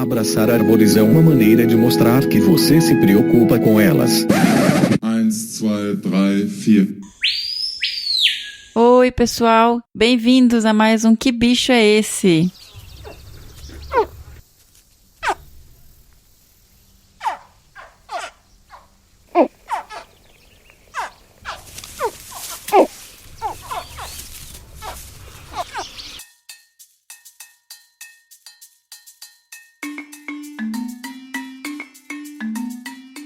Abraçar árvores é uma maneira de mostrar que você se preocupa com elas. 1, 2, 3, 4. Oi, pessoal. Bem-vindos a mais um Que Bicho é Esse?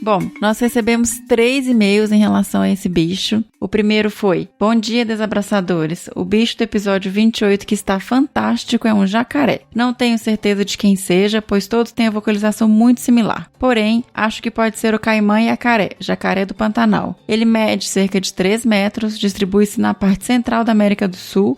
Bom, nós recebemos 3 e-mails em relação a esse bicho. O primeiro foi: Bom dia, desabraçadores. O bicho do episódio 28, que está fantástico, é um jacaré. Não tenho certeza de quem seja, pois todos têm a vocalização muito similar. Porém, acho que pode ser o caimã yacaré, jacaré do Pantanal. Ele mede cerca de 3 metros, distribui-se na parte central da América do Sul.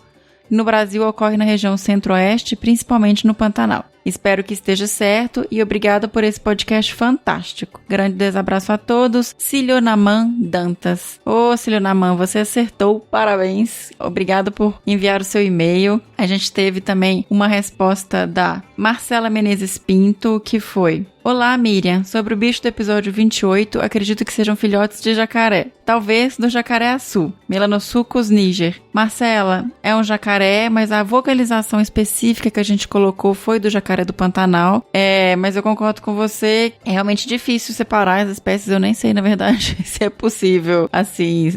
No Brasil, ocorre na região centro-oeste, principalmente no Pantanal. Espero que esteja certo e obrigada por esse podcast fantástico. Grande desabraço a todos. Cilionaman Dantas. Ô, Cilionaman, você acertou. Parabéns. Obrigado por enviar o seu e-mail. A gente teve também uma resposta da Marcela Menezes Pinto, que foi: Olá, Miriam. Sobre o bicho do episódio 28, acredito que sejam filhotes de jacaré. Talvez do jacaré-açu, Melanosuchus niger. Marcela, é um jacaré, mas a vocalização específica que a gente colocou foi do jacaré do Pantanal. Mas eu concordo com você, é realmente difícil separar as espécies. Eu nem sei, na verdade, se é possível, assim,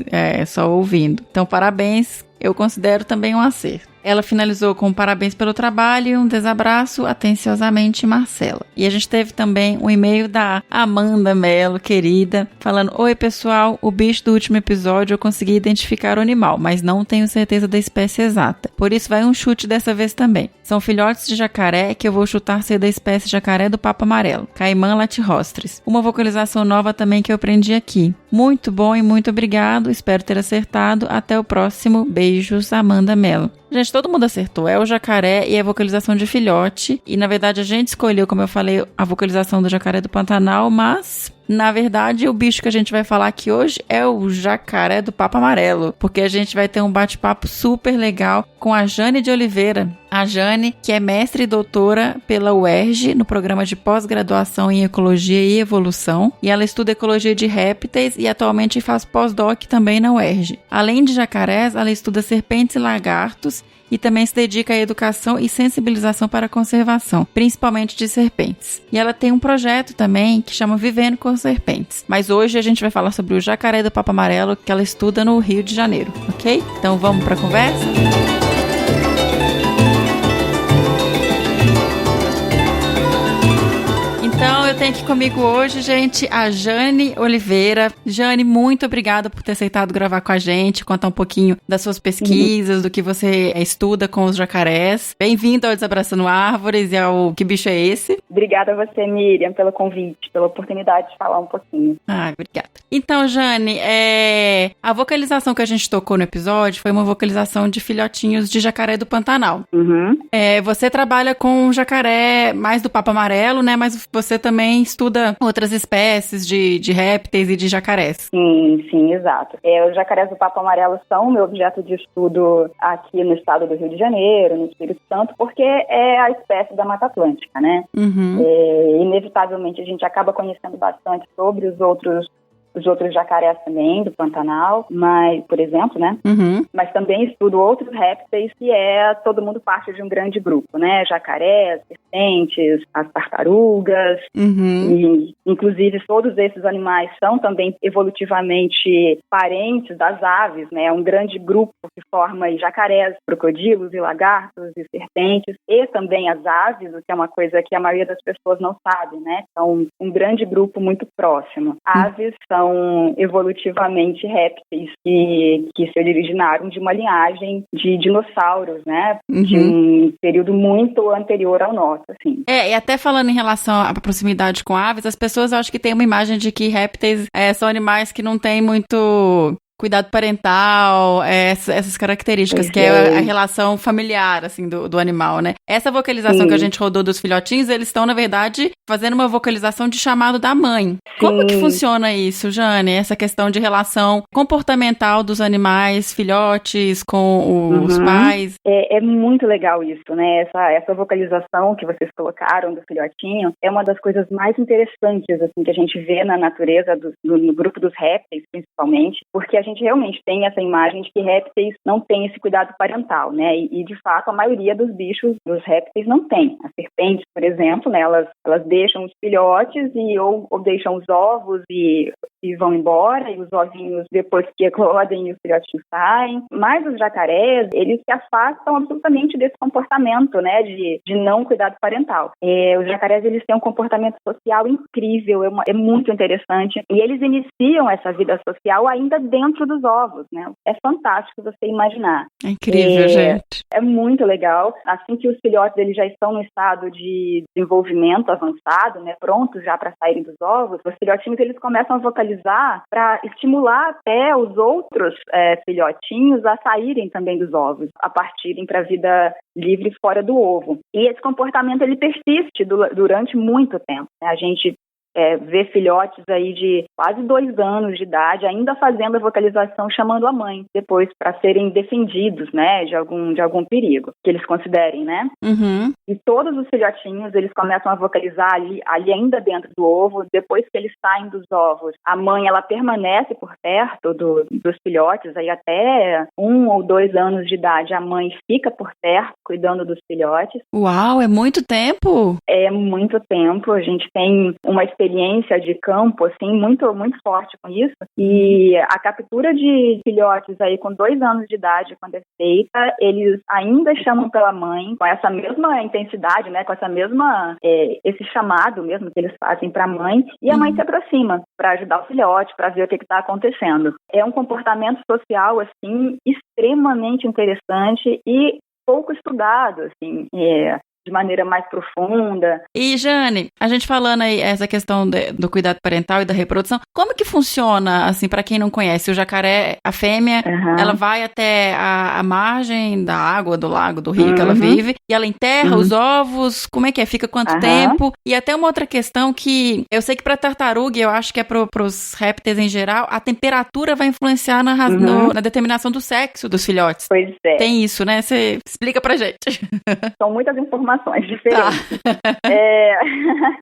só ouvindo. Então, parabéns. Eu considero também um acerto. Ela finalizou com parabéns pelo trabalho e um desabraço, atenciosamente, Marcela. E a gente teve também um e-mail da Amanda Mello, querida, falando: Oi, pessoal, o bicho do último episódio eu consegui identificar o animal, mas não tenho certeza da espécie exata. Por isso vai um chute dessa vez também. São filhotes de jacaré que eu vou chutar ser da espécie jacaré do Papa Amarelo, Caimã latirostris. Uma vocalização nova também que eu aprendi aqui. Muito bom e muito obrigado, espero ter acertado. Até o próximo. Beijos, Amanda Mello. Gente, todo mundo acertou. É o jacaré e a vocalização de filhote. E, na verdade, a gente escolheu, como eu falei, a vocalização do jacaré do Pantanal, mas, na verdade, o bicho que a gente vai falar aqui hoje é o jacaré do Papa Amarelo, porque a gente vai ter um bate-papo super legal com a Jane de Oliveira. A Jane, que é mestre e doutora pela UERJ, no programa de pós-graduação em Ecologia e Evolução, e ela estuda ecologia de répteis e atualmente faz pós-doc também na UERJ. Além de jacarés, ela estuda serpentes e lagartos, e também se dedica à educação e sensibilização para a conservação, principalmente de serpentes. E ela tem um projeto também que chama Vivendo com Serpentes. Mas hoje a gente vai falar sobre o jacaré do Papa Amarelo, que ela estuda no Rio de Janeiro, ok? Então vamos para a conversa? Então, eu tenho aqui comigo hoje, gente, a Jane Oliveira. Jane, muito obrigada por ter aceitado gravar com a gente, contar um pouquinho das suas pesquisas, do que você estuda com os jacarés. Bem-vindo ao Desabraçando Árvores e ao Que Bicho é Esse? Obrigada a você, Miriam, pelo convite, pela oportunidade de falar um pouquinho. Obrigada. Então, Jane, a vocalização que a gente tocou no episódio foi uma vocalização de filhotinhos de jacaré do Pantanal. Uhum. Você trabalha com jacaré mais do Papa Amarelo, né? Mas você também estuda outras espécies de répteis e de jacarés. Sim, exato. Os jacarés do Papa Amarelo são o meu objeto de estudo aqui no estado do Rio de Janeiro, no Espírito Santo, porque é a espécie da Mata Atlântica, né? Uhum. Inevitavelmente a gente acaba conhecendo bastante sobre os outros jacarés também, do Pantanal, mas, por exemplo, né? Uhum. Mas também estudo outros répteis que todo mundo parte de um grande grupo, né? Jacarés, serpentes, as tartarugas, e inclusive todos esses animais são também evolutivamente parentes das aves, né? É um grande grupo que forma jacarés, crocodilos e lagartos e serpentes, e também as aves, o que é uma coisa que a maioria das pessoas não sabe, né? São um grande grupo muito próximo. Aves são evolutivamente répteis que se originaram de uma linhagem de dinossauros, né? De um período muito anterior ao nosso, assim. E até falando em relação à proximidade com aves, as pessoas, eu acho que têm uma imagem de que répteis são animais que não têm muito cuidado parental, essas características, que é a relação familiar, assim, do animal, né? Essa vocalização que a gente rodou dos filhotinhos, eles estão, na verdade, fazendo uma vocalização de chamado da mãe. Como que funciona isso, Jane? Essa questão de relação comportamental dos animais, filhotes, com os pais? É muito legal isso, né? Essa vocalização que vocês colocaram do filhotinho é uma das coisas mais interessantes, assim, que a gente vê na natureza, no grupo dos répteis, principalmente, porque a gente realmente tem essa imagem de que répteis não têm esse cuidado parental, né? E de fato, a maioria dos bichos, dos répteis, não tem. As serpentes, por exemplo, né? Elas deixam os filhotes ou deixam os ovos e vão embora, e os ovinhos, depois que eclodem, os filhotinhos saem. Mas os jacarés, eles se afastam absolutamente desse comportamento, né? De não cuidado parental. Os jacarés, eles têm um comportamento social incrível, é muito interessante. E eles iniciam essa vida social ainda dentro dos ovos, né? É fantástico você imaginar. É incrível, gente. É muito legal. Assim que os filhotes, eles já estão no estado de desenvolvimento avançado, né? Prontos já para saírem dos ovos, os filhotinhos, eles começam a vocalizar para estimular até os outros filhotinhos a saírem também dos ovos, a partirem para a vida livre fora do ovo. E esse comportamento, ele persiste durante muito tempo, né? A gente vê filhotes aí de quase 2 anos de idade ainda fazendo a vocalização chamando a mãe, depois para serem defendidos, né, de algum perigo que eles considerem, né? E todos os filhotinhos, eles começam a vocalizar ali ainda dentro do ovo. Depois que eles saem dos ovos, a mãe, ela permanece por perto dos filhotes, aí até 1 ou 2 anos de idade, a mãe fica por perto, cuidando dos filhotes. Uau, é muito tempo! É muito tempo, a gente tem uma experiência de campo, assim, muito, muito forte com isso. E a captura de filhotes aí com 2 anos de idade, quando é feita, eles ainda chamam pela mãe com essa mesma intensidade, né? Com essa mesma, esse chamado mesmo que eles fazem para a mãe, e a mãe se aproxima para ajudar o filhote, para ver o que está acontecendo. É um comportamento social, assim, extremamente interessante e pouco estudado, assim, de maneira mais profunda. E, Jane, a gente falando aí essa questão do cuidado parental e da reprodução, como que funciona, assim, para quem não conhece? O jacaré, a fêmea, ela vai até a margem da água, do lago, do rio que ela vive, e ela enterra os ovos, como é que é? Fica quanto tempo? E até uma outra questão que eu sei que para tartaruga, e eu acho que é para os répteis em geral, a temperatura vai influenciar na determinação do sexo dos filhotes. Pois é. Tem isso, né? Você explica pra gente. São muitas informações diferentes.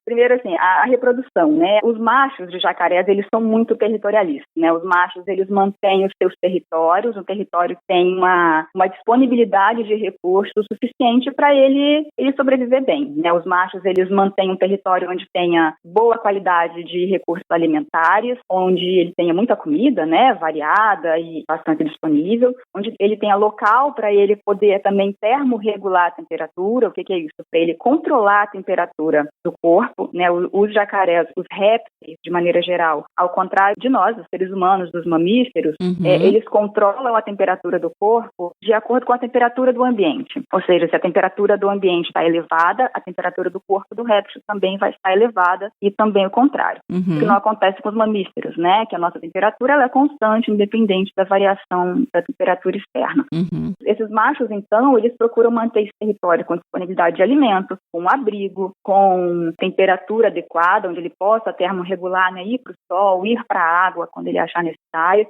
Primeiro, assim, a reprodução, né? Os machos de jacarés, eles são muito territorialistas, né? Os machos, eles mantêm os seus territórios, o território tem uma disponibilidade de recursos suficiente para ele sobreviver bem, né? Os machos, eles mantêm um território onde tenha boa qualidade de recursos alimentares, onde ele tenha muita comida, né? Variada e bastante disponível, onde ele tenha local para ele poder também termorregular a temperatura. O que é isso? Para ele controlar a temperatura do corpo, né? Os jacarés, os répteis, de maneira geral, ao contrário de nós, os seres humanos, dos mamíferos, eles controlam a temperatura do corpo de acordo com a temperatura do ambiente. Ou seja, se a temperatura do ambiente está elevada, a temperatura do corpo do réptil também vai estar elevada, e também o contrário. O que não acontece com os mamíferos, né? Que a nossa temperatura ela é constante, independente da variação da temperatura externa. Esses machos, então, eles procuram manter esse território com disponibilidade de alimento, com abrigo, com temperatura adequada, onde ele possa termorregular, né, ir para o sol, ir para a água quando ele achar necessário.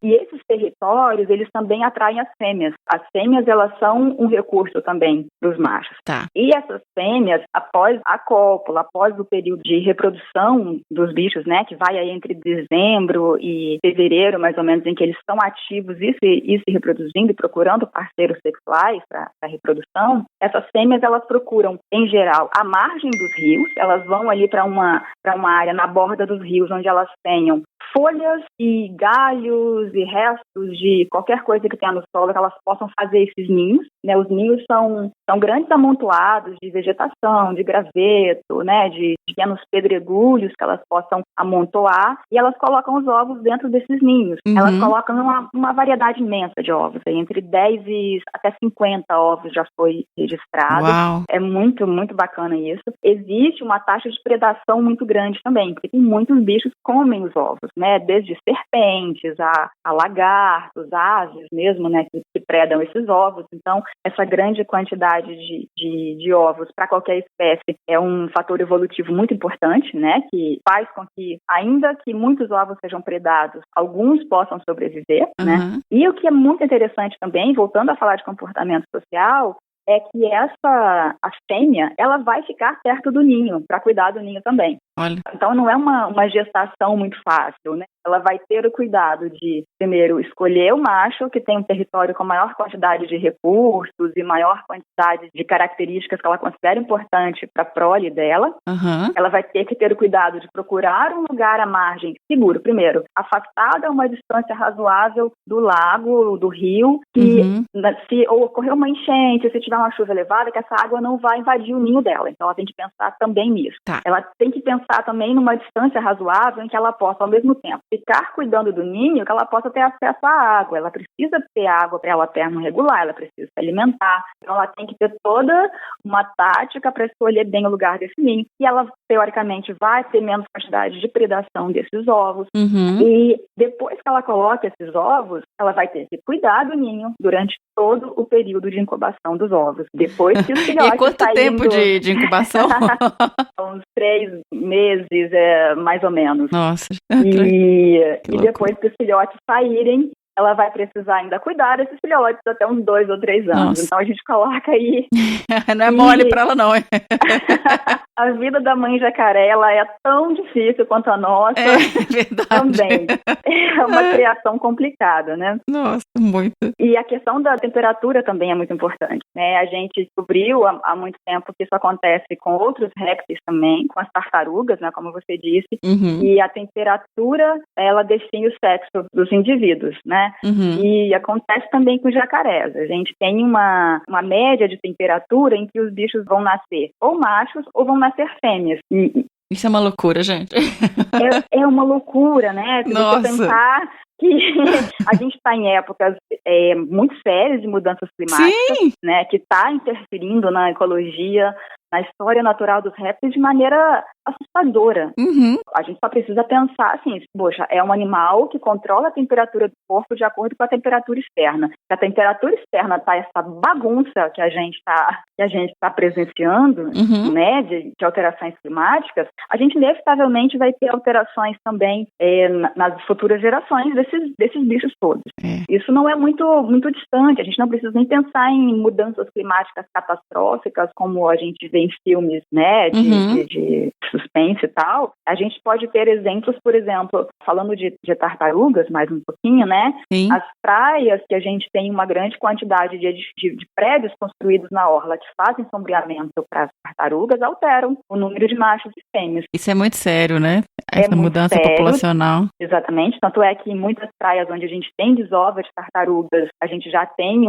E esses territórios, eles também atraem as fêmeas. As fêmeas, elas são um recurso também para os machos. E essas fêmeas, após a cópula, após o período de reprodução dos bichos, né, que vai aí entre dezembro e fevereiro, mais ou menos, em que eles estão ativos e se reproduzindo e procurando parceiros sexuais para a reprodução, essas fêmeas, elas procuram, em geral, a margem dos rios. Elas vão ali para uma área na borda dos rios, onde elas tenham folhas e galhos e restos de qualquer coisa que tenha no solo, que elas possam fazer esses ninhos, né? Os ninhos são grandes amontoados de vegetação, de graveto, né? De pequenos pedregulhos que elas possam amontoar, e elas colocam os ovos dentro desses ninhos. Elas colocam uma variedade imensa de ovos, entre 10 e até 50 ovos já foi registrado. Uau. É muito, muito bacana isso. Existe uma taxa de predação muito grande também, porque tem muitos bichos que comem os ovos, né? né, desde serpentes a lagartos, aves mesmo, né, que predam esses ovos. Então, essa grande quantidade de ovos para qualquer espécie é um fator evolutivo muito importante, né, que faz com que, ainda que muitos ovos sejam predados, alguns possam sobreviver, né? E o que é muito interessante também, voltando a falar de comportamento social, é que a fêmea, ela vai ficar perto do ninho, para cuidar do ninho também. Olha. Então, não é uma gestação muito fácil, né? Ela vai ter o cuidado de, primeiro, escolher o macho que tem um território com maior quantidade de recursos e maior quantidade de características que ela considera importante para a prole dela. Ela vai ter que ter o cuidado de procurar um lugar à margem seguro, primeiro, afastado a uma distância razoável do lago, do rio, e se ocorrer uma enchente, se tiver uma chuva elevada, que essa água não vai invadir o ninho dela. Então, ela tem que pensar também nisso. Tá. Ela tem que pensar também numa distância razoável em que ela possa, ao mesmo tempo, ficar cuidando do ninho, que ela possa ter acesso à água. Ela precisa ter água para ela termo regular, ela precisa se alimentar. Então, ela tem que ter toda uma tática para escolher bem o lugar desse ninho. E ela, teoricamente, vai ter menos quantidade de predação desses ovos. E depois que ela coloca esses ovos, ela vai ter que cuidar do ninho durante todo o período de incubação dos ovos. Depois que os filhotes E quanto tempo de incubação? Uns 3 meses, mais ou menos. Nossa. E depois que os filhotes saírem, ela vai precisar ainda cuidar desses filhotes até uns 2 ou 3 anos. Nossa. Então a gente coloca aí... Não é mole pra ela não, é? A vida da mãe jacaré, ela é tão difícil quanto a nossa. É verdade. Também. É uma criação complicada, né? Nossa, muito. E a questão da temperatura também é muito importante, né? A gente descobriu há muito tempo que isso acontece com outros répteis também, com as tartarugas, né? Como você disse. E a temperatura, ela define o sexo dos indivíduos, né? E acontece também com os jacarés. A gente tem uma média de temperatura em que os bichos vão nascer ou machos ou vão nascer fêmeas. Isso é uma loucura, gente. É uma loucura, né? Se Nossa. você pensar que a gente está em épocas muito sérias de mudanças climáticas, Sim. né? Que está interferindo na ecologia, na história natural dos répteis de maneira assustadora. A gente só precisa pensar assim, poxa, é um animal que controla a temperatura do corpo de acordo com a temperatura externa. Se a temperatura externa está essa bagunça que a gente está presenciando, né, de alterações climáticas, a gente inevitavelmente vai ter alterações também nas futuras gerações desses bichos todos. Isso não é muito distante. A gente não precisa nem pensar em mudanças climáticas catastróficas como a gente vê em filmes, né, de suspense e tal. A gente pode ter exemplos, por exemplo, falando de tartarugas, mais um pouquinho, né? Sim. As praias que a gente tem uma grande quantidade de prédios construídos na orla que fazem sombreamento para as tartarugas alteram o número de machos e fêmeas. Isso é muito sério, né? Essa muito mudança sério. populacional. Exatamente. Tanto é que em muitas praias onde a gente tem desova de tartarugas, a gente já tem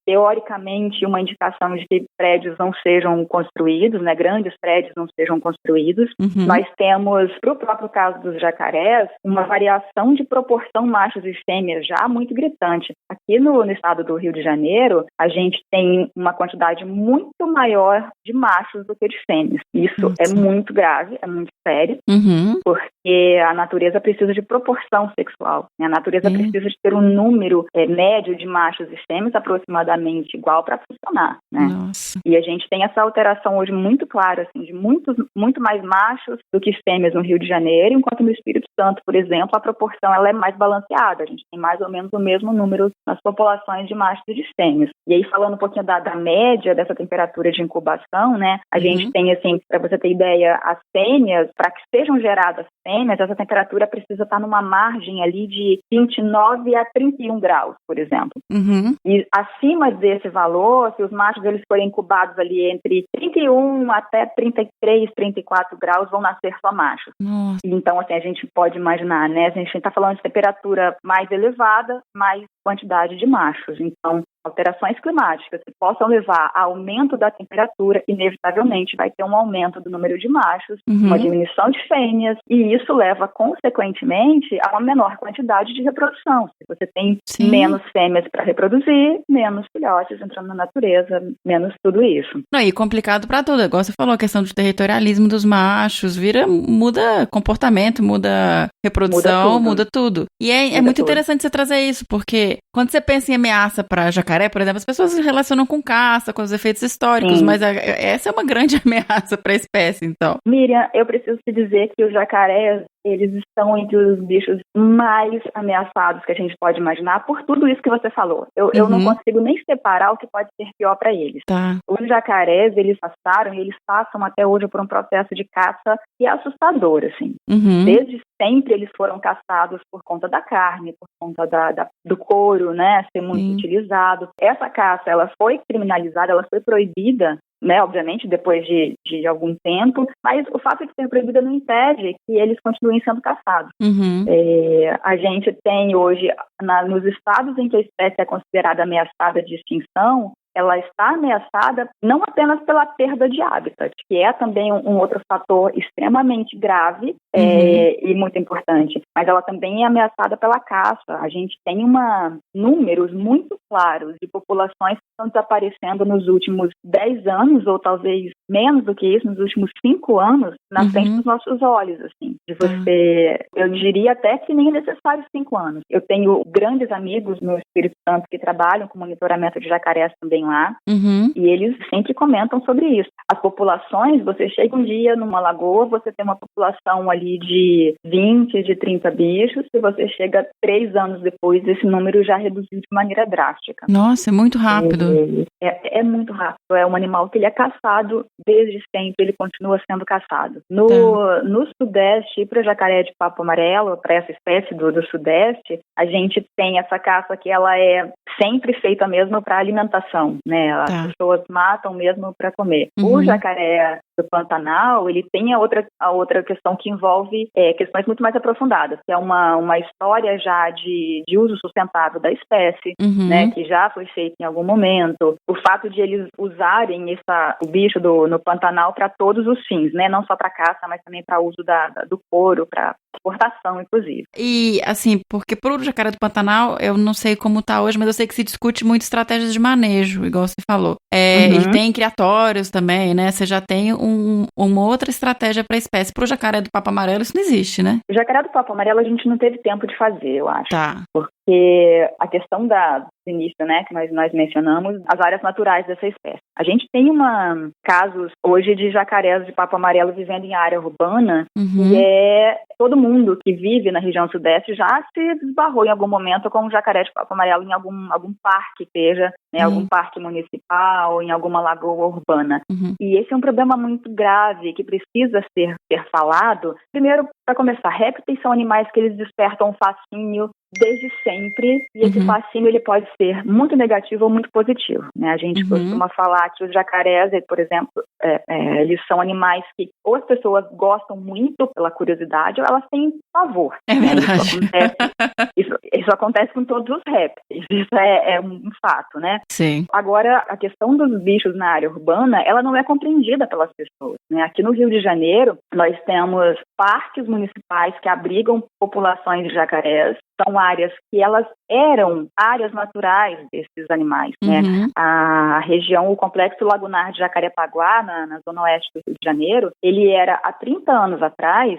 teoricamente, uma indicação de que prédios não sejam construídos, né? Grandes prédios não sejam construídos. Nós temos, para o próprio caso dos jacarés, uma variação de proporção machos e fêmeas já muito gritante. Aqui no estado do Rio de Janeiro, a gente tem uma quantidade muito maior de machos do que de fêmeas. Isso é muito grave, é muito sério, porque a natureza precisa de proporção sexual, né? A natureza precisa de ter um número médio de machos e fêmeas aproximadamente igual para funcionar, né? Nossa. E a gente tem essa alteração hoje muito clara, assim, de muito mais machos do que fêmeas no Rio de Janeiro, enquanto no Espírito Santo, por exemplo, a proporção ela é mais balanceada. A gente tem mais ou menos o mesmo número nas populações de machos e de fêmeas. E aí, falando um pouquinho da média dessa temperatura de incubação, né, a gente tem, assim, para você ter ideia, as fêmeas, para que sejam geradas fêmeas, essa temperatura precisa estar numa margem ali de 29 a 31 graus, por exemplo. E acima desse valor, se os machos eles forem incubados ali entre 31 até 33, 34 graus, vão nascer só machos. Nossa. Então, assim, a gente pode imaginar, né? A gente está falando de temperatura mais elevada, mais quantidade de machos. Então, alterações climáticas que possam levar a aumento da temperatura, inevitavelmente vai ter um aumento do número de machos, uma diminuição de fêmeas, e isso leva, consequentemente, a uma menor quantidade de reprodução. Se você tem menos fêmeas para reproduzir, menos filhotes entrando na natureza, menos tudo isso. Não, e complicado para tudo. Igual você falou, a questão do territorialismo dos machos, muda comportamento, muda reprodução, muda tudo. E é muito interessante você trazer isso, porque quando você pensa em ameaça para jacaré, por exemplo, as pessoas se relacionam com caça, com os efeitos históricos, mas essa é uma grande ameaça para a espécie, então. Miriam, eu preciso te dizer que os jacarés, eles estão entre os bichos mais ameaçados que a gente pode imaginar por tudo isso que você falou. Eu não consigo nem separar o que pode ser pior para eles. Tá. Os jacarés, eles passaram e eles passam até hoje por um processo de caça que é assustador, assim. Desde sempre eles foram caçados por conta da carne, por conta do couro, né, ser muito utilizado. Essa caça, ela foi criminalizada, ela foi proibida, né, obviamente, depois de algum tempo, mas o fato de ser proibida não impede que eles continuem sendo caçados. A gente tem hoje, nos estados em que a espécie é considerada ameaçada de extinção, ela está ameaçada não apenas pela perda de hábitat, que é também um outro fator extremamente grave e muito importante, mas ela também é ameaçada pela caça. A gente tem números muito claros de populações que estão desaparecendo nos últimos 10 anos, ou talvez menos do que isso, nos últimos 5 anos, na frente dos nossos olhos, assim. Eu diria até que nem é necessário 5 anos. Eu tenho grandes amigos no Espírito Santo que trabalham com monitoramento de jacarés também lá, e eles sempre comentam sobre isso. As populações, você chega um dia numa lagoa, você tem uma população ali de 20, de 30 bichos, e você chega 3 anos depois, esse número já reduziu de maneira drástica. Nossa, é muito rápido. É muito rápido. É um animal que ele é caçado desde sempre, ele continua sendo caçado. No Sudeste, para o jacaré de papo amarelo, para essa espécie do Sudeste, a gente tem essa caça que ela é sempre feita mesmo para alimentação, né? As pessoas matam mesmo para comer. O jacaré do Pantanal, ele tem a outra questão que envolve questões muito mais aprofundadas, que é uma história já de uso sustentável da espécie, né, que já foi feita em algum momento. O fato de eles usarem o bicho no Pantanal para todos os fins, né, não só para caça, mas também para uso do couro, para exportação, inclusive. E, assim, porque pro jacaré do Pantanal, eu não sei como tá hoje, mas eu sei que se discute muito estratégias de manejo, igual você falou. Ele tem criatórios também, né? Você já tem uma outra estratégia para a espécie. Pro jacaré do papo amarelo, isso não existe, né? O jacaré do papo amarelo a gente não teve tempo de fazer, eu acho. Tá. Porque a questão do início, né, que nós mencionamos, as áreas naturais dessa espécie. A gente tem casos hoje de jacarés de papo amarelo vivendo em área urbana, e todo mundo que vive na região sudeste já se esbarrou em algum momento com um jacaré de papo amarelo em algum parque, seja, né, algum parque municipal, em alguma lagoa urbana. E esse é um problema muito grave que precisa ser falado. Primeiro, para começar, répteis são animais que eles despertam um fascínio desde sempre, e esse fascínio ele pode ser muito negativo ou muito positivo, né? A gente costuma falar que os jacarés, por exemplo, eles são animais que ou as pessoas gostam muito pela curiosidade ou elas têm pavor. É verdade. Isso acontece com todos os répteis, isso é um fato, né? Sim. Agora, a questão dos bichos na área urbana, ela não é compreendida pelas pessoas, né? Aqui no Rio de Janeiro, nós temos parques municipais que abrigam populações de jacarés. São áreas que elas eram áreas naturais desses animais, né? A região, o Complexo Lagunar de Jacarepaguá, na zona oeste do Rio de Janeiro, ele era há 30 anos atrás,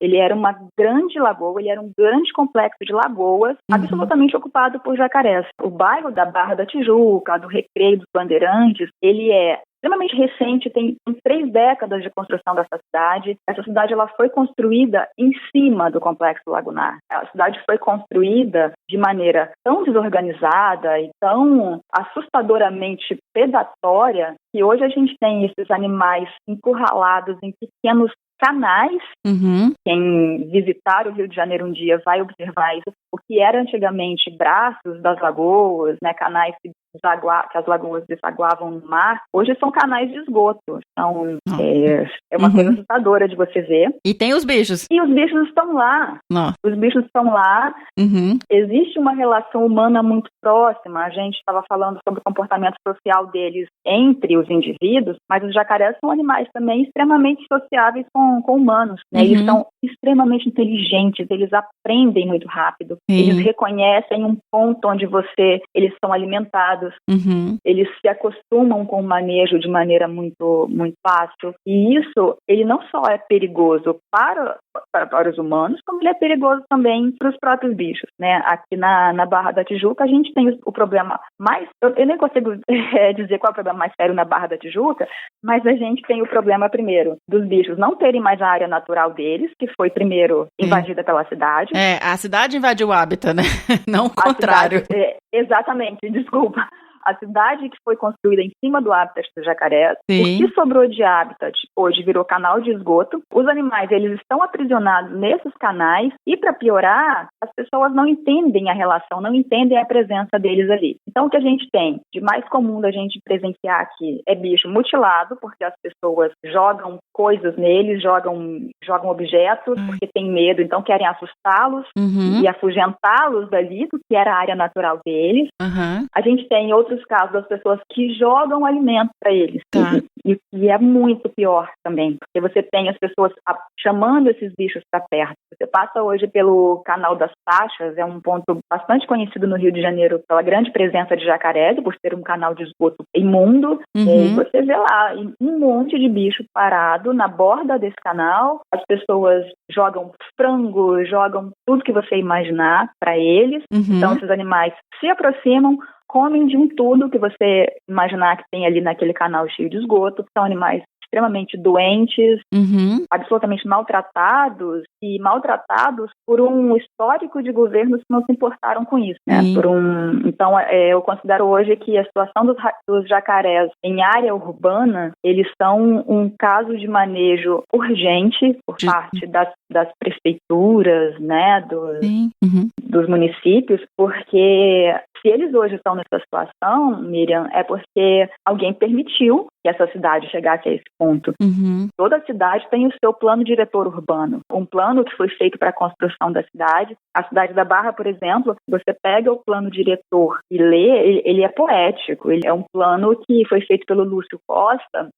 ele era uma grande lagoa, ele era um grande complexo de lagoas, absolutamente ocupado por jacarés. O bairro da Barra da Tijuca, do Recreio dos Bandeirantes, ele é extremamente recente, tem 3 décadas de construção dessa cidade. Essa cidade ela foi construída em cima do Complexo Lagunar. A cidade foi construída de maneira tão desorganizada e tão assustadoramente predatória que hoje a gente tem esses animais encurralados em pequenos canais. Quem visitar o Rio de Janeiro um dia vai observar isso. O que era antigamente braços das lagoas, né, canais que as lagoas desaguavam no mar, hoje são canais de esgoto. Então, é uma coisa assustadora de você ver. E tem os bichos. E os bichos estão lá. Os bichos estão lá. Existe uma relação humana muito próxima. A gente estava falando sobre o comportamento social deles entre os indivíduos, mas os jacarés são animais também extremamente sociáveis com humanos, né? Eles são extremamente inteligentes, eles aprendem muito rápido. Eles reconhecem um ponto onde eles são alimentados, habituados, eles se acostumam com o manejo de maneira muito, muito fácil. E isso, ele não só é perigoso para os humanos, como ele é perigoso também para os próprios bichos, né? Aqui na Barra da Tijuca, a gente tem o problema mais... Eu nem consigo dizer qual é o problema mais sério na Barra da Tijuca, mas a gente tem o problema, primeiro, dos bichos não terem mais a área natural deles, que foi primeiro invadida pela cidade. A cidade invadiu o hábitat, né? Não o contrário. Exatamente, desculpa. A cidade que foi construída em cima do hábitat dos jacarés, o que sobrou de hábitat hoje virou canal de esgoto. Os animais, eles estão aprisionados nesses canais e, para piorar, as pessoas não entendem a relação, não entendem a presença deles ali. Então, o que a gente tem de mais comum da gente presenciar aqui é bicho mutilado, porque as pessoas jogam coisas neles, jogam objetos, porque tem medo, então querem assustá-los e afugentá-los dali, do que era a área natural deles. A gente tem outros casos das pessoas que jogam alimento para eles. E é muito pior também, porque você tem as pessoas chamando esses bichos para perto. Você passa hoje pelo Canal das Taxas, é um ponto bastante conhecido no Rio de Janeiro pela grande presença de jacarés, por ser um canal de esgoto imundo. E você vê lá um monte de bicho parado na borda desse canal. As pessoas jogam frango, jogam tudo que você imaginar para eles. Então, esses animais se aproximam, comem de tudo que você imaginar que tem ali naquele canal cheio de esgoto. São animais extremamente doentes, absolutamente maltratados, e maltratados por um histórico de governos que não se importaram com isso, né? Então, eu considero hoje que a situação dos jacarés em área urbana, eles são um caso de manejo urgente por parte das prefeituras, né, dos municípios, porque se eles hoje estão nessa situação, Miriam, é porque alguém permitiu que essa cidade chegasse a esse ponto. Toda cidade tem o seu plano diretor urbano, um plano que foi feito para a construção da cidade. A cidade da Barra, por exemplo, você pega o plano diretor e lê, ele é poético, ele é um plano que foi feito pelo Lúcio Costa,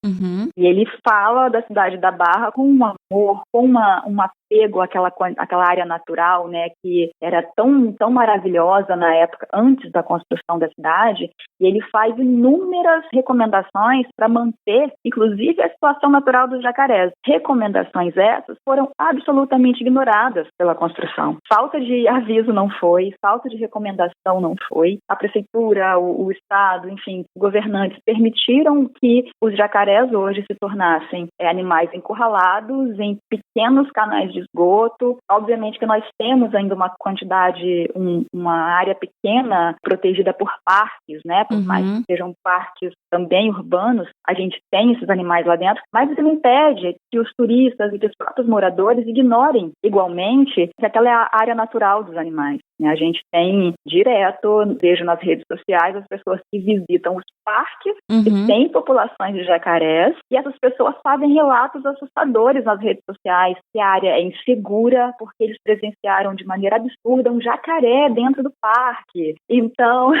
e ele fala da cidade da Barra com um amor, com um apego àquela área natural, né, que era tão maravilhosa na época, antes da construção da cidade, e ele faz inúmeras recomendações para manter, inclusive, a situação natural dos jacarés. Recomendações essas foram absolutamente ignoradas pela construção. Falta de aviso não foi, falta de recomendação não foi. A prefeitura, o Estado, enfim, governantes permitiram que os jacarés hoje se tornassem animais encurralados em pequenos canais de esgoto. Obviamente que nós temos ainda uma quantidade, uma área pequena protegida por parques, né? Por mais que sejam parques também urbanos, a gente tem esses animais lá dentro, mas isso não impede que os turistas e que os próprios moradores ignorem igualmente que aquela é a área natural dos animais. A gente tem direto, vejo nas redes sociais, as pessoas que visitam os parques que têm populações de jacarés, e essas pessoas fazem relatos assustadores nas redes sociais que a área é insegura porque eles presenciaram de maneira absurda um jacaré dentro do parque. Então,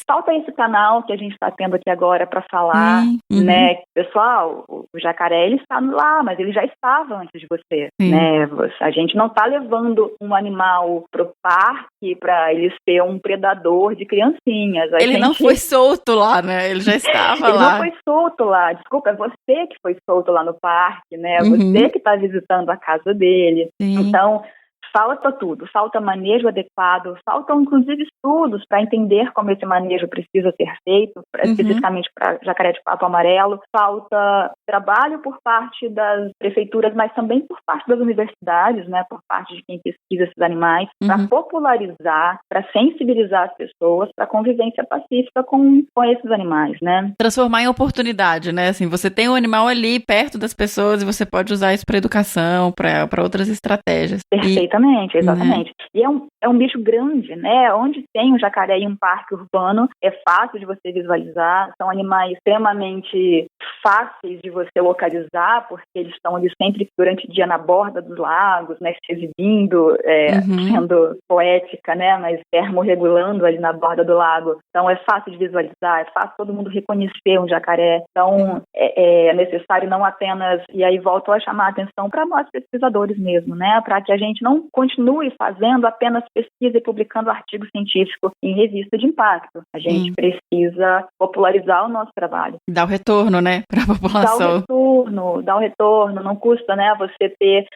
falta esse canal que a gente está tendo aqui agora para falar, né? Pessoal, o jacaré, ele está lá, mas ele já estava antes de você, né? A gente não está levando um animal pro parque para ele ser um predador de criancinhas. Ele não foi solto lá, né? Ele já estava lá. Ele não foi solto lá. Desculpa, é você que foi solto lá no parque, né? Você que está visitando a casa dele. Então, falta tudo, falta manejo adequado, faltam inclusive estudos para entender como esse manejo precisa ser feito, especificamente para jacaré de papo amarelo, falta trabalho por parte das prefeituras, mas também por parte das universidades, né, por parte de quem pesquisa esses animais, para popularizar, para sensibilizar as pessoas para a convivência pacífica com esses animais, né. Transformar em oportunidade, né, assim, você tem um animal ali perto das pessoas e você pode usar isso para educação, para outras estratégias. Perfeitamente, exatamente. E é um bicho grande, né? Onde tem um jacaré em um parque urbano, é fácil de você visualizar. São animais extremamente fáceis de você localizar, porque eles estão ali sempre durante o dia na borda dos lagos, né, se exibindo, sendo poética, né, mas termorregulando ali na borda do lago. Então é fácil de visualizar, é fácil todo mundo reconhecer um jacaré. Então é necessário não apenas, e aí volto a chamar a atenção para nós pesquisadores mesmo, né, para que a gente não continue fazendo apenas pesquisa e publicando artigo científico em revista de impacto. A gente precisa popularizar o nosso trabalho. Dá o retorno, né, para a população. Dá o retorno. Não custa, né, você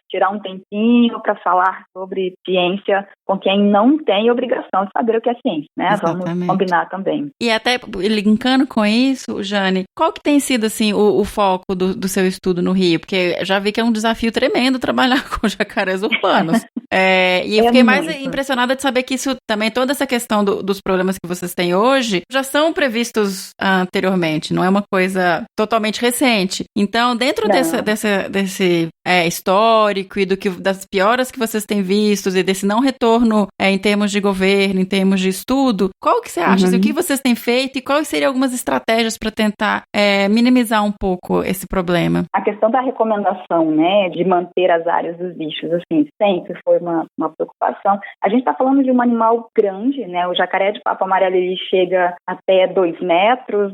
tirar um tempinho para falar sobre ciência com quem não tem obrigação de saber o que é ciência, né? Exatamente. Vamos combinar também. E até linkando com isso, Jane, qual que tem sido, assim, o foco do seu estudo no Rio? Porque já vi que é um desafio tremendo trabalhar com jacarés urbanos. E eu fiquei mais impressionada de saber que isso também, toda essa questão dos problemas que vocês têm hoje, já são previstos anteriormente, não é uma coisa totalmente recente. Então, dentro desse histórico e das pioras que vocês têm vistos e desse não retorno em termos de governo, em termos de estudo, qual que você acha? O que vocês têm feito e quais seriam algumas estratégias para tentar minimizar um pouco esse problema? A questão da recomendação, né, de manter as áreas dos bichos, assim, sempre foi uma preocupação. A gente está falando de um animal grande, né, o jacaré de papo amarelo, ele chega até 2 metros,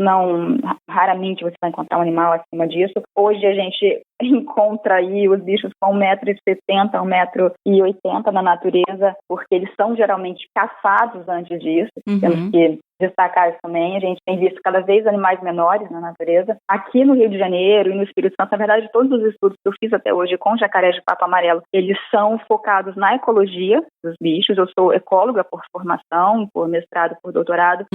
raramente você vai encontrar um animal acima disso. Hoje a gente encontra aí os bichos com 1,70 m, 1,80 m na natureza, porque eles são geralmente caçados antes disso. Temos que destacar isso também. A gente tem visto cada vez animais menores na natureza. Aqui no Rio de Janeiro e no Espírito Santo, na verdade, todos os estudos que eu fiz até hoje com jacaré de papo amarelo, eles são focados na ecologia dos bichos. Eu sou ecóloga por formação, por mestrado, por doutorado.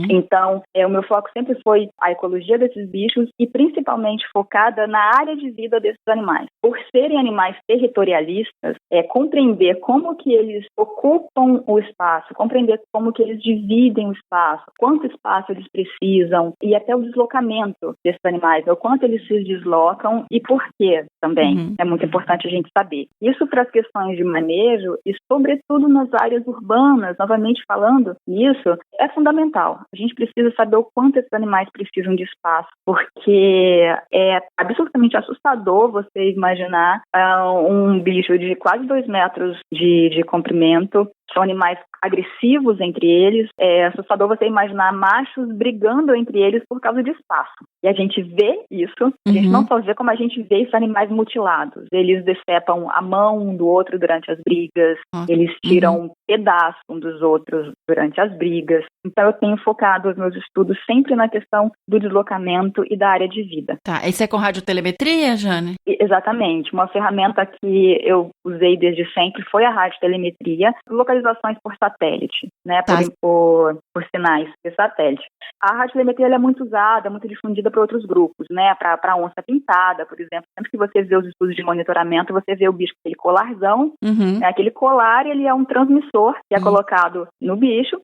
Então, o meu foco sempre foi a ecologia desses bichos e principalmente focada na área de vida desses animais. Por serem animais territorialistas, compreender como que eles ocupam o espaço, compreender como que eles dividem o espaço, quanto espaço eles precisam e até o deslocamento desses animais, o quanto eles se deslocam e por quê também. É muito importante a gente saber. Isso para as questões de manejo e sobretudo nas áreas urbanas, novamente falando nisso, é fundamental. A gente precisa saber o quanto esses animais precisam de espaço, porque é absolutamente assustador você imaginar um bicho de quase 2 metros de comprimento. São animais agressivos entre eles. É assustador você imaginar machos brigando entre eles por causa de espaço. E a gente vê isso, a gente não só vê como a gente vê esses animais mutilados. Eles decepam a mão um do outro durante as brigas, eles tiram pedaço um dos outros durante as brigas. Então eu tenho focado os meus estudos sempre na questão do deslocamento e da área de vida. Tá, isso é com radiotelemetria, Jane? Exatamente. Uma ferramenta que eu usei desde sempre foi a radiotelemetria, localizações por satélite, né, por sinais de satélite. A radiotelemetria ela é muito usada, muito difundida para outros grupos, né, para onça pintada, por exemplo. Sempre que você vê os estudos de monitoramento, você vê o bicho com aquele colarzão, né, aquele colar, ele é um transmissor que é colocado no bicho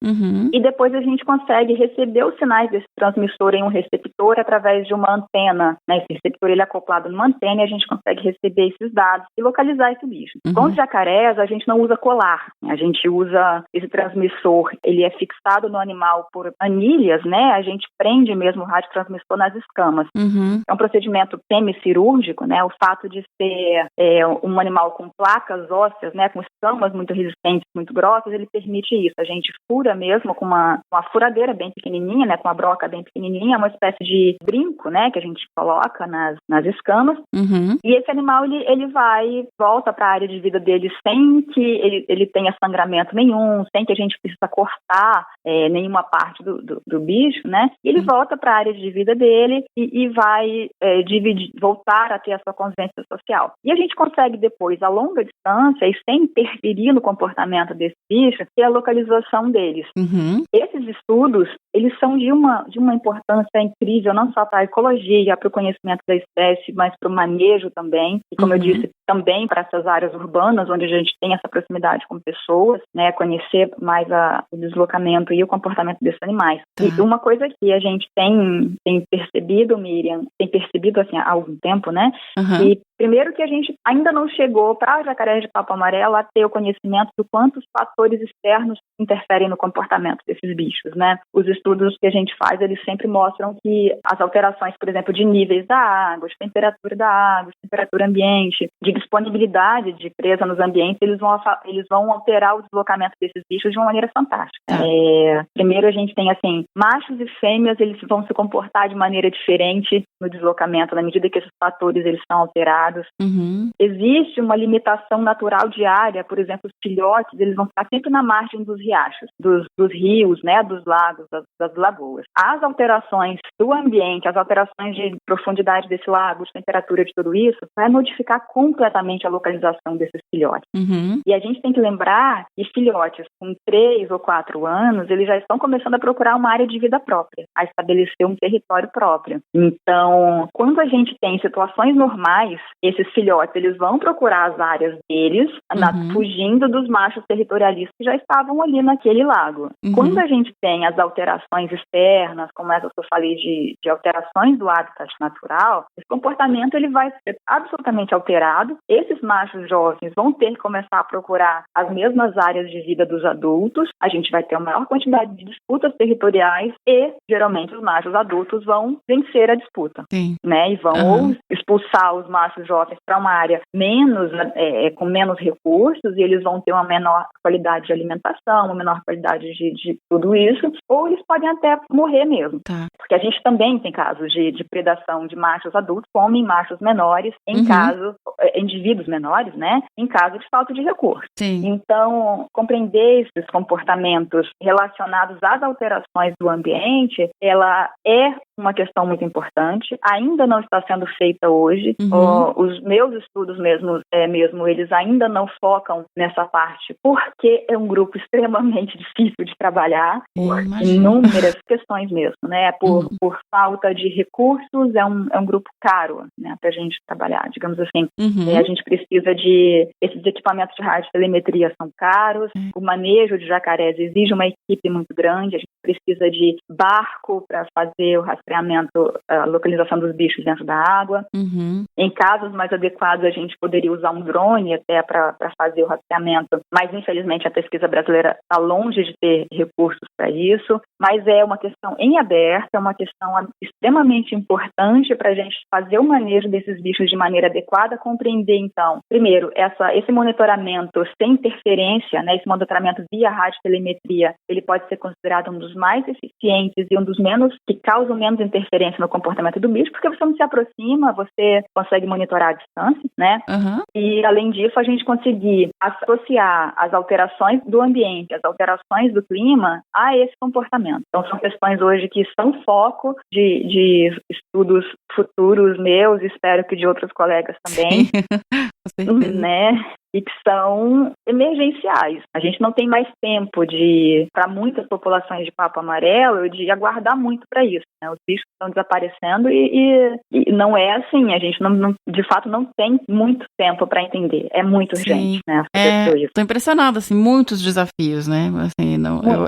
e depois a gente consegue receber os sinais desse transmissor em um receptor através de uma antena, né, esse receptor ele é acoplado numa antena e a gente consegue receber esses dados e localizar esse bicho. Com os jacarés, a gente não usa colar, a gente usa esse transmissor, ele é fixado no animal por anilhas, né? A gente prende mesmo o radiotransmissor nas escamas. É um procedimento semicirúrgico, né? O fato de ser um animal com placas ósseas, né? Com escamas muito resistentes, muito grossas, ele permite isso. A gente fura mesmo com uma furadeira bem pequenininha, né? Com uma broca bem pequenininha, uma espécie de brinco, né? Que a gente coloca nas escamas. E esse animal, ele volta para a área de vida dele sem que ele tenha sangramento nenhum, sem que a gente precisa cortar nenhuma parte do bicho, né? E ele volta para a área de vida dele e vai voltar a ter a sua convivência social. E a gente consegue depois, a longa distância e sem interferir no comportamento desse bicho, ter a localização deles. Esses estudos, eles são de uma importância incrível, não só para a ecologia, para o conhecimento da espécie, mas para o manejo também. E como eu disse, também para essas áreas urbanas, onde a gente tem essa proximidade com pessoas. pessoas, né, conhecer mais o deslocamento e o comportamento desses animais. Tá. E uma coisa que a gente tem percebido, Miriam, assim há algum tempo, né, e primeiro que a gente ainda não chegou para jacarés de papo amarelo a ter o conhecimento do quanto os fatores externos interferem no comportamento desses bichos, né? Os estudos que a gente faz, eles sempre mostram que as alterações, por exemplo, de níveis da água, de temperatura da água, de temperatura ambiente, de disponibilidade de presa nos ambientes, eles vão alterar o deslocamento desses bichos de uma maneira fantástica. Primeiro a gente tem, assim, machos e fêmeas, eles vão se comportar de maneira diferente no deslocamento, na medida que esses fatores eles são alterados. Existe uma limitação natural de área, por exemplo, os filhotes, eles vão ficar sempre na margem dos riachos, dos rios, né, dos lagos, das lagoas. As alterações do ambiente, as alterações de profundidade desse lago, de temperatura, de tudo isso, vai modificar completamente a localização desses filhotes. E a gente tem que lembrar que filhotes com 3 ou 4 anos, eles já estão começando a procurar uma área de vida própria, a estabelecer um território próprio. Então, quando a gente tem situações normais, esses filhotes, eles vão procurar as áreas deles, fugindo dos machos territorialistas que já estavam ali naquele lago. Quando a gente tem as alterações externas, como essa que eu falei de alterações do habitat natural, esse comportamento ele vai ser absolutamente alterado. Esses machos jovens vão ter que começar a procurar as mesmas áreas de vida dos adultos, a gente vai ter uma maior quantidade de disputas territoriais e, geralmente, os machos adultos vão vencer a disputa, né? E vão ou expulsar os machos jovens para uma área com menos recursos e eles vão ter uma menor qualidade de alimentação, uma menor qualidade de tudo isso, ou eles podem até morrer mesmo. Porque a gente também tem casos de predação de machos adultos, comem machos menores, indivíduos menores, né, em caso de falta de recurso. Então, compreender esses comportamentos relacionados às alterações do ambiente, ela é uma questão muito importante, ainda não está sendo feita hoje. Os meus estudos mesmo, eles ainda não focam nessa parte, porque é um grupo extremamente difícil de trabalhar, por inúmeras questões mesmo, né? Por falta de recursos, é um grupo caro, né, para a gente trabalhar, digamos assim. A gente precisa esses equipamentos de radiotelemetria são caros, o manejo de jacarés exige uma equipe muito grande, a gente precisa de barco para fazer o rastreamento, a localização dos bichos dentro da água. Em casos mais adequados, a gente poderia usar um drone até para fazer o rastreamento, mas infelizmente a pesquisa brasileira está longe de ter recursos para isso, mas é uma questão em aberto, é uma questão extremamente importante para a gente fazer o manejo desses bichos de maneira adequada, compreender então, primeiro, esse monitoramento sem interferência, né, esse monitoramento via radiotelemetria, ele pode ser considerado um dos mais eficientes e um dos que causam menos interferência no comportamento do bicho, porque você não se aproxima, você consegue monitorar a distância, né? E, além disso, a gente conseguir associar as alterações do ambiente, as alterações do clima a esse comportamento. Então, são questões hoje que são foco de estudos futuros meus, espero que de outros colegas também, né? E que são emergenciais. A gente não tem mais tempo para muitas populações de papo amarelo, de aguardar muito para isso, né? Os bichos estão desaparecendo e não é assim. A gente de fato não tem muito tempo para entender. É muito urgente, né? Estou impressionada, assim, muitos desafios, né? Assim,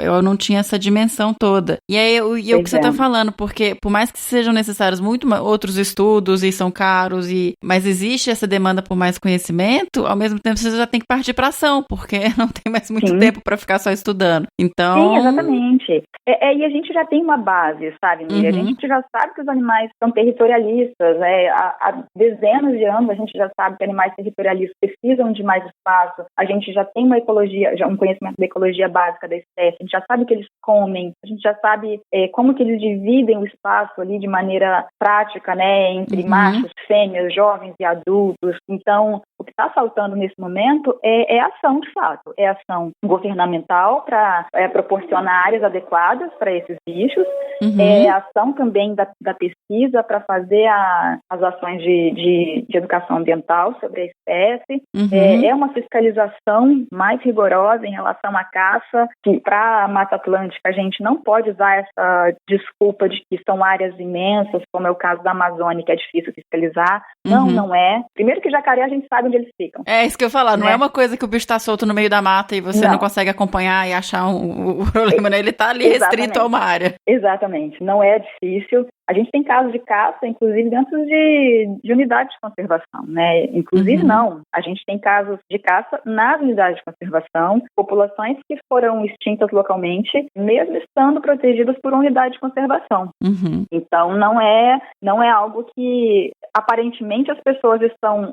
eu não tinha essa dimensão toda. E aí, o que você está falando, porque por mais que sejam necessários outros estudos e são caros, mas existe essa demanda por mais conhecimento, ao mesmo tempo você já tem que partir para ação, porque não tem mais muito tempo para ficar só estudando. Então... Sim, exatamente. E a gente já tem uma base, sabe, Miriam? A gente já sabe que os animais são territorialistas, né? Há dezenas de anos a gente já sabe que animais territorialistas precisam de mais espaço, a gente já tem um conhecimento da ecologia básica da espécie, a gente já sabe que eles comem, a gente já sabe como que eles dividem o espaço ali de maneira prática, né, entre machos, fêmeas, jovens e adultos. Então, o que está faltando nesse momento é ação, de fato. É ação governamental para proporcionar áreas adequadas para esses bichos. É ação também da pesquisa para fazer as ações de educação ambiental sobre a espécie. É uma fiscalização mais rigorosa em relação à caça, que para a Mata Atlântica a gente não pode usar essa desculpa de que são áreas imensas, como é o caso da Amazônia, que é difícil fiscalizar. Não é. Primeiro que jacaré a gente sabe onde eles ficam. É isso que eu ia falar, não é uma coisa que o bicho tá solto no meio da mata e você não consegue acompanhar e achar o problema, né? Ele tá ali restrito a uma área. Exatamente, não é difícil. A gente tem casos de caça, inclusive, dentro de unidades de conservação, né? Inclusive, não. A gente tem casos de caça nas unidades de conservação, populações que foram extintas localmente, mesmo estando protegidas por unidade de conservação. Então, não é algo que, aparentemente, as pessoas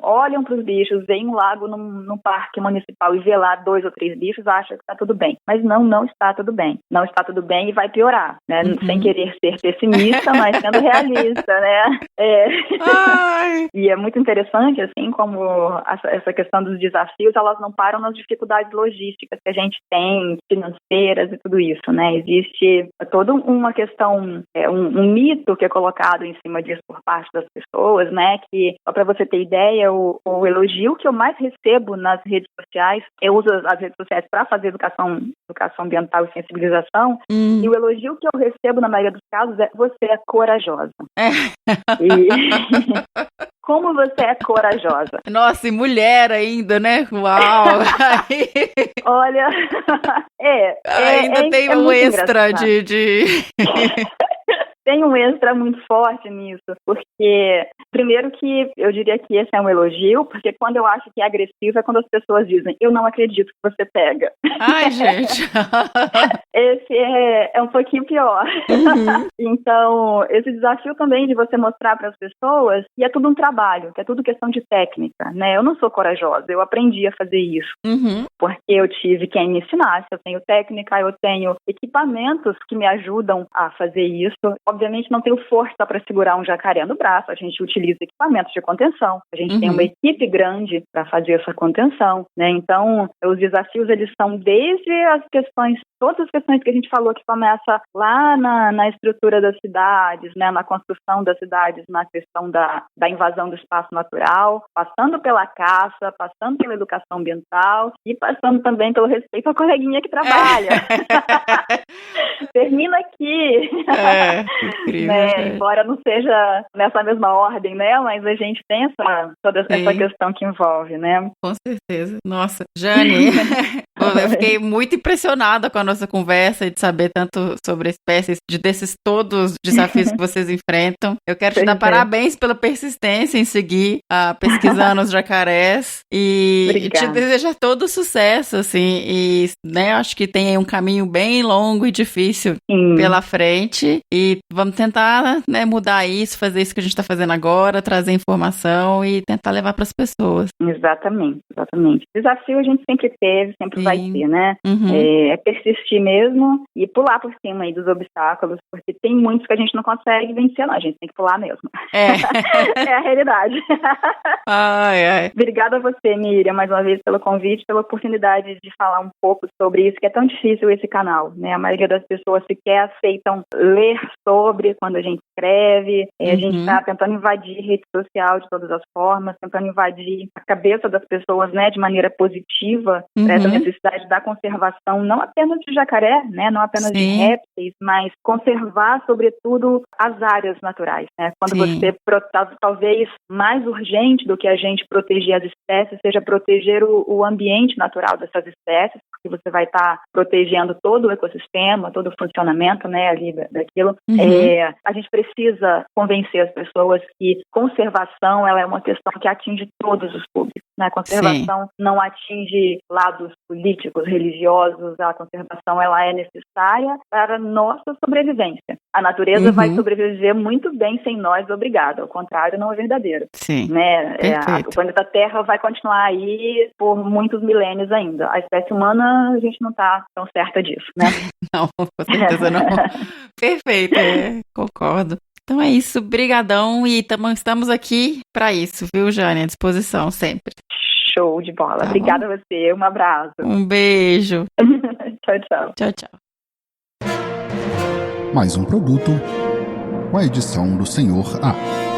olham para os bichos, veem um lago num parque municipal e vê lá 2 ou 3 bichos, acham que está tudo bem. Mas não está tudo bem. Não está tudo bem e vai piorar, né? Sem querer ser pessimista, mas sendo realista, né? E é muito interessante, assim, como essa questão dos desafios, elas não param nas dificuldades logísticas que a gente tem, financeiras e tudo isso, né? Existe toda uma questão, um mito que é colocado em cima disso por parte das pessoas, né? Que, só para você ter ideia, o elogio que eu mais recebo nas redes sociais, eu uso as redes sociais para fazer educação ambiental e sensibilização, e o elogio que eu recebo na maioria dos casos é: você é corajosa. Como você é corajosa. Nossa, e mulher ainda, né? Uau! Olha, ainda tem um extra de... Tem um extra muito forte nisso, porque, primeiro que eu diria que esse é um elogio, porque quando eu acho que é agressivo é quando as pessoas dizem: eu não acredito que você pega. Ai, gente! Esse é um pouquinho pior. Então, esse desafio também de você mostrar para as pessoas que é tudo um trabalho, que é tudo questão de técnica, né? Eu não sou corajosa, eu aprendi a fazer isso, porque eu tive quem me ensinasse, eu tenho técnica, eu tenho equipamentos que me ajudam a fazer isso. Obviamente não tenho força para segurar um jacaré no braço, a gente utiliza equipamentos de contenção, a gente tem uma equipe grande para fazer essa contenção, né? Então, os desafios, eles são desde as questões, todas as questões que a gente falou, que começa lá na estrutura das cidades, né? Na construção das cidades, na questão da invasão do espaço natural, passando pela caça, passando pela educação ambiental e passando também pelo respeito à coleguinha que trabalha. Termina aqui. Incrível, né? Embora não seja nessa mesma ordem, né? Mas a gente tem toda essa questão que envolve, né? Com certeza. Nossa, Jane, eu fiquei muito impressionada com a nossa conversa e de saber tanto sobre espécies, desses todos os desafios que vocês enfrentam. Eu quero te dar parabéns pela persistência em seguir pesquisando os jacarés e te desejar todo o sucesso, assim, e, né, acho que tem aí um caminho bem longo e difícil pela frente e vamos tentar, né, mudar isso, fazer isso que a gente está fazendo agora, trazer informação e tentar levar para as pessoas. Exatamente. Desafio a gente sempre teve, sempre vai ter, né? É persistir mesmo e pular por cima aí dos obstáculos, porque tem muitos que a gente não consegue vencer, não. A gente tem que pular mesmo. É a realidade. Obrigada a você, Miriam, mais uma vez pelo convite, pela oportunidade de falar um pouco sobre isso, que é tão difícil esse canal, né? A maioria das pessoas sequer aceitam ler sobre quando a gente escreve. A gente está tentando invadir rede social de todas as formas, tentando invadir a cabeça das pessoas, né, de maneira positiva, essa necessidade da conservação, não apenas de jacaré, né, não apenas de répteis, mas conservar, sobretudo, as áreas naturais, né? Quando você, talvez mais urgente do que a gente proteger as espécies, seja proteger o ambiente natural dessas espécies, porque você vai estar protegendo todo o ecossistema, todo o funcionamento, né, ali daquilo. A gente precisa convencer as pessoas que conservação, ela é uma questão que atinge todos os públicos, né? A conservação não atinge lados políticos, religiosos, a conservação, ela é necessária para a nossa sobrevivência. A natureza vai sobreviver muito bem sem nós, obrigada. Ao contrário, não é verdadeiro. Né? O planeta Terra vai continuar aí por muitos milênios ainda. A espécie humana, a gente não está tão certa disso, né? Não, com certeza não. Perfeito, concordo. Então é isso, brigadão e estamos aqui para isso, viu, Jane? À disposição sempre. Show de bola. Obrigada a você, um abraço. Um beijo. Tchau. Tchau, tchau. Mais um produto com a edição do Senhor A.